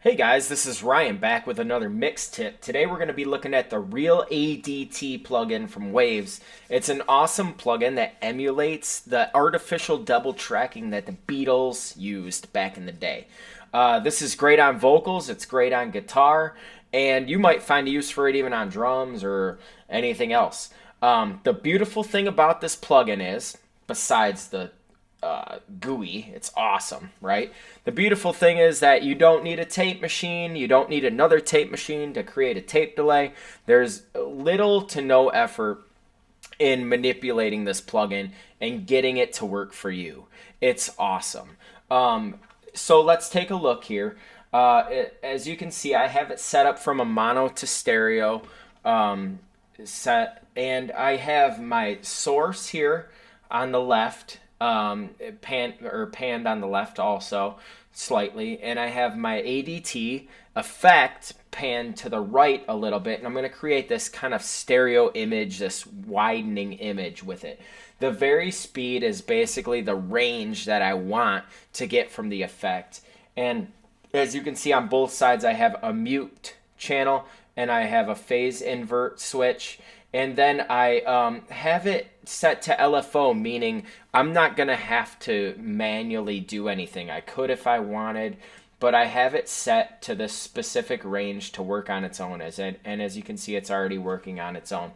Hey guys, this is Ryan back with another mix tip. Today we're going to be looking at the Reel ADT plugin from Waves. It's an awesome plugin that emulates the artificial double tracking that the Beatles used back in the day. This is great on vocals, it's great on guitar, and you might find a use for it even on drums or anything else. The beautiful thing about this plugin is, besides the GUI. It's awesome, right? The beautiful thing is that you don't need a tape machine. You don't need another tape machine to create a tape delay. There's little to no effort in manipulating this plugin and getting it to work for you. It's awesome. So let's take a look here. As you can see, I have it set up from a mono to stereo set, and I have my source here on the left, panned on the left also slightly, and I have my ADT effect panned to the right a little bit, and I'm going to create this kind of stereo image, this widening image with it. The vary speed is basically the range that I want to get from the effect, and as you can see on both sides I have a mute channel and I have a phase invert switch. And then I have it set to LFO, meaning I'm not going to have to manually do anything. I could if I wanted, but I have it set to this specific range to work on its own. And as you can see, it's already working on its own.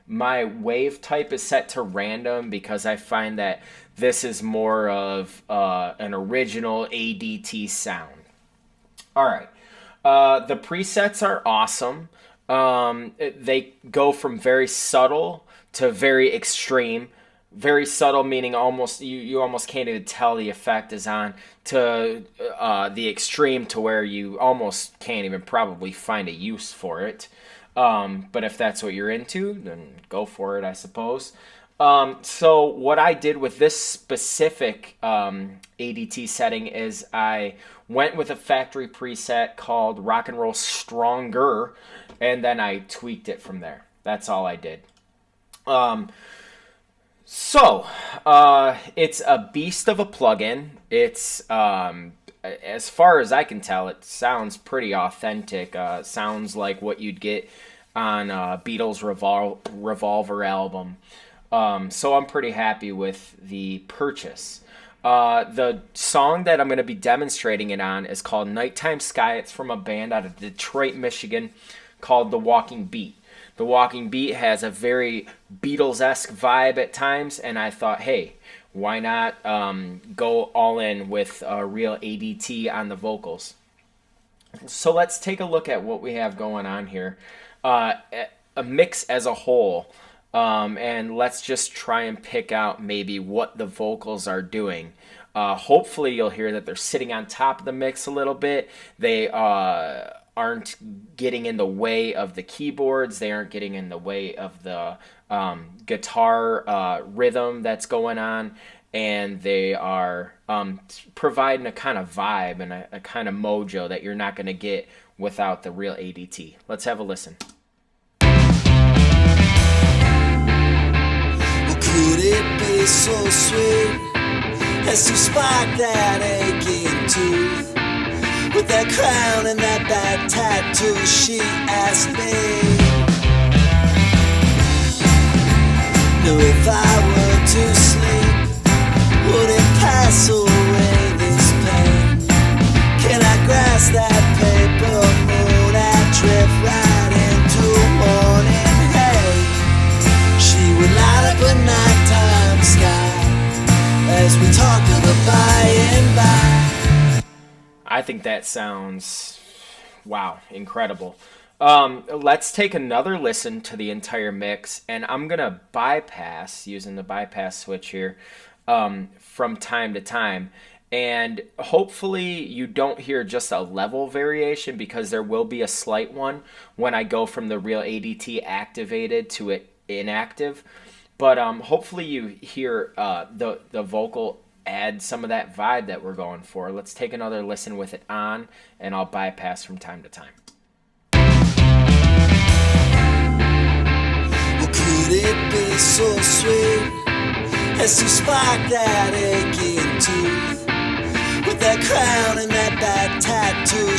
My wave type is set to random because I find that this is more of an original ADT sound. All right. The presets are awesome. They go from very subtle to very extreme. Very subtle meaning almost you almost can't even tell the effect is on, to the extreme to where you almost can't even probably find a use for it. But if that's what you're into, then go for it, I suppose. So what I did with this specific ADT setting is I went with a factory preset called Rock and Roll Stronger, and then I tweaked it from there. That's all I did. It's a beast of a plugin. It's, as far as I can tell, it sounds pretty authentic. Sounds like what you'd get on Beatles' Revolver album. So I'm pretty happy with the purchase. The song that I'm going to be demonstrating it on is called Nighttime Sky. It's from a band out of Detroit, Michigan called The Walking Beat. The Walking Beat has a very Beatles-esque vibe at times, and I thought, hey, why not go all in with Real ADT on the vocals? So let's take a look at what we have going on here. A mix as a whole. And let's just try and pick out maybe what the vocals are doing. Hopefully you'll hear that they're sitting on top of the mix a little bit. They aren't getting in the way of the keyboards. They aren't getting in the way of the guitar rhythm that's going on. And they are providing a kind of vibe and a kind of mojo that you're not going to get without the Real ADT. Let's have a listen. Could it be so sweet as to spark that aching tooth with that crown and that bad tattoo? She asked me. No, if I were to sleep, would it pass away this pain? Can I grasp that paper moon and drift right into morning? We light up a nighttime sky as we talk of the by and by. I think that sounds, wow, incredible. Let's take another listen to the entire mix, and I'm going to bypass, using the bypass switch here, from time to time. And hopefully you don't hear just a level variation, because there will be a slight one when I go from the Real ADT activated to it inactive, but hopefully you hear the vocal add some of that vibe that we're going for. Let's take another listen with it on, and I'll bypass from time to time. Well, could it be so sweet as to spark that aching tooth with that crown and that bad tattoo?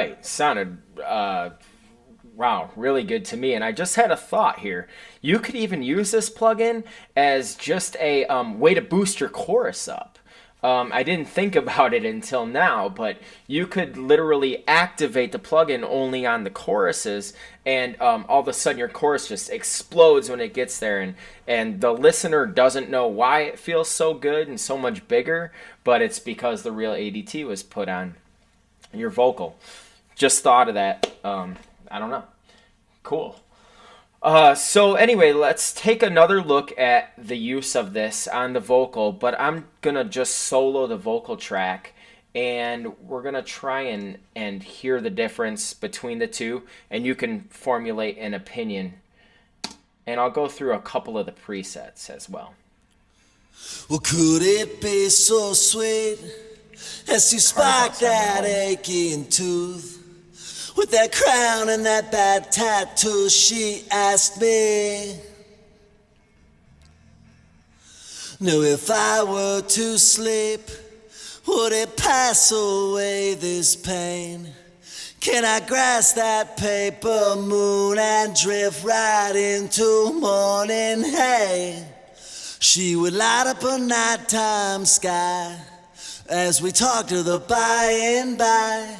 right. Sounded, wow, really good to me. And I just had a thought here. You could even use this plugin as just a way to boost your chorus up. I didn't think about it until now, but you could literally activate the plugin only on the choruses, and all of a sudden your chorus just explodes when it gets there, and the listener doesn't know why it feels so good and so much bigger, but it's because the Real ADT was put on your vocal. Just thought of that. I don't know. Cool. So anyway, let's take another look at the use of this on the vocal, but I'm going to just solo the vocal track, and we're going to try and hear the difference between the two, and you can formulate an opinion. And I'll go through a couple of the presets as well. Well, could it be so sweet as you spark that aching tooth? With that crown and that bad tattoo, she asked me. Now if I were to sleep, would it pass away this pain? Can I grasp that paper moon and drift right into morning? Hey, she would light up a nighttime sky as we talked to the by and by.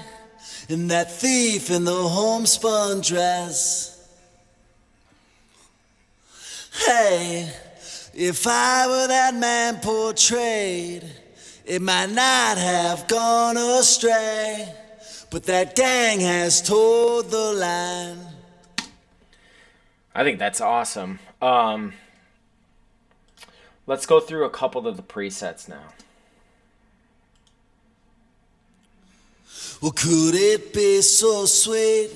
And that thief in the homespun dress. Hey, if I were that man portrayed, it might not have gone astray, but that gang has told the line. I think that's awesome. Let's go through a couple of the presets now. Well, could it be so sweet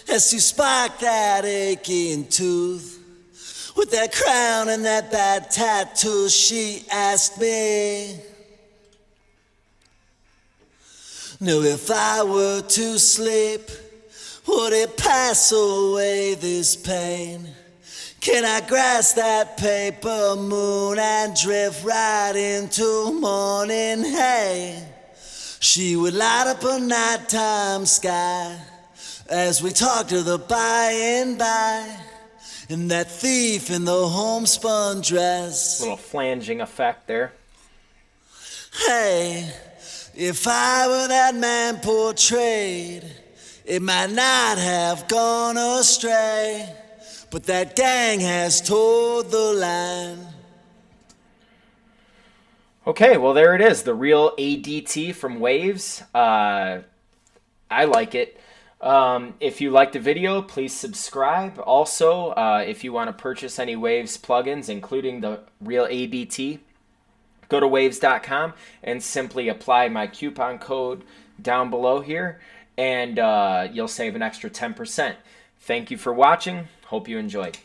as you spark that aching tooth? With that crown and that bad tattoo, she asked me. Now if I were to sleep, would it pass away this pain? Can I grasp that paper moon and drift right into morning? Hey, she would light up a nighttime sky as we talked to the by and by. And that thief in the homespun dress. Little flanging effect there. Hey, if I were that man portrayed, it might not have gone astray, but that gang has told the line. Okay, well there it is, the Real ADT from Waves. I like it. If you liked the video, please subscribe. Also, if you want to purchase any Waves plugins, including the Real ADT, go to waves.com and simply apply my coupon code down below here, and you'll save an extra 10%. Thank you for watching. Hope you enjoyed.